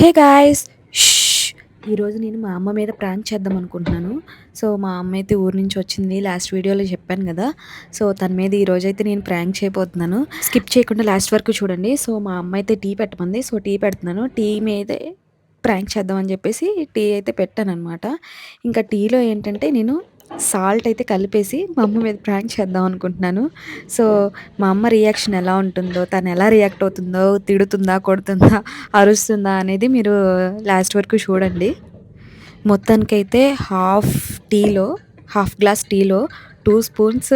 Hey guys! ఈరోజు నేను మా అమ్మ మీద ప్రాంక్ చేద్దాం అనుకుంటున్నాను. సో, మా అమ్మ అయితే ఊరు నుంచి వచ్చింది. లాస్ట్ వీడియోలో చెప్పాను గదా! సో, తన మీద ఈరోజైతే నేను ప్రాంక్ చేయబోతున్నాను. స్కిప్ చేయకుండా లాస్ట్ వరకు చూడండి. సో, మా అమ్మ అయితే టీ పెట్టమంది. సో, టీ పెడుతున్నాను. టీ మీదే ప్రాంక్ చేద్దాం అని చెప్పేసి టీ అయితే పెట్టాననమాట. ఇంకా టీలో ఏంటంటే నేను సాల్ట్ అయితే కలిపేసి మా అమ్మ మీద ప్రాంక్ చేద్దాం అనుకుంటున్నాను. సో, మా అమ్మ రియాక్షన్ ఎలా ఉంటుందో, తను ఎలా రియాక్ట్ అవుతుందో, తిడుతుందా, కొడుతుందా, అరుస్తుందా అనేది మీరు లాస్ట్ వరకు చూడండి. మొత్తానికైతే టీలో హాఫ్ గ్లాస్ టీలో 2 స్పూన్స్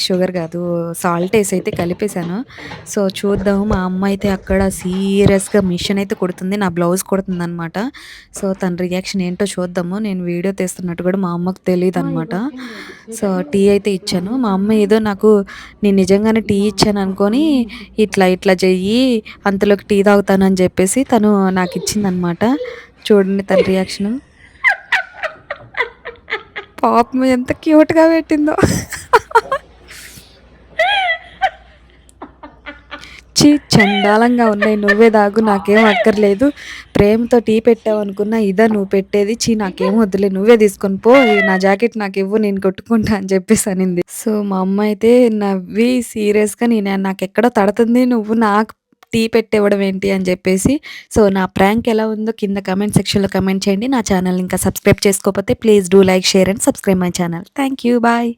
షుగర్ కాదు, సాల్ట్ ఏసైతే కలిపేసాను. సో, చూద్దాం మా అమ్మ అయితే అక్కడ సీరియస్‌గా మిషన్ అయితే కుడుతుంది. నా బ్లౌజ్ కుడుతుందనమాట. సో, తన రియాక్షన్ ఏంటో చూద్దాము. నేను వీడియో తీస్తున్నట్టు కూడా మా అమ్మకు తెలీదనమాట. సో, టీ అయితే ఇచ్చాను. మా అమ్మ ఏదో నేను నిజంగానే టీ ఇచ్చాననుకోని, ఇట్లా ఇట్లా చెయ్యి, అంతలోకి టీ తాగుతానని చెప్పేసి తను నాకిచ్చిందనమాట. చూడండి తన రియాక్షను. పాపం ఎంత క్యూట్‌గా పెట్టిందో. ఛీ! చండాలంగా ఉన్నాయి. నువ్వే తాగు, నాకేం అక్కర్లేదు. ప్రేమతో టీ పెట్టావనుకున్నా ఇదా నువ్వు పెట్టేది? ఛీ! నాకేం వద్దులే, నువ్వే తీసుకొని పో. నా జాకెట్ నాకివ్వు, నేను కొట్టుకుంటా అని చెప్పేసి అనింది. సో, మా అమ్మ అయితే నవ్వి సీరియస్‌గా నాకెక్కడో తడతంది. నువ్వు నాకు టీ పెట్టివ్వడం ఏంటి అని చెప్పేసి. సో, నా ప్రాంక్ ఎలా ఉందో కింద కామెంట్ సెక్షన్‌లో కామెంట్ చేయండి. నా ఛానెల్‌ని ఇంకా సబ్స్క్రైబ్ చేసుకోకపోతే please do like, share and subscribe my channel. Thank you. Bye.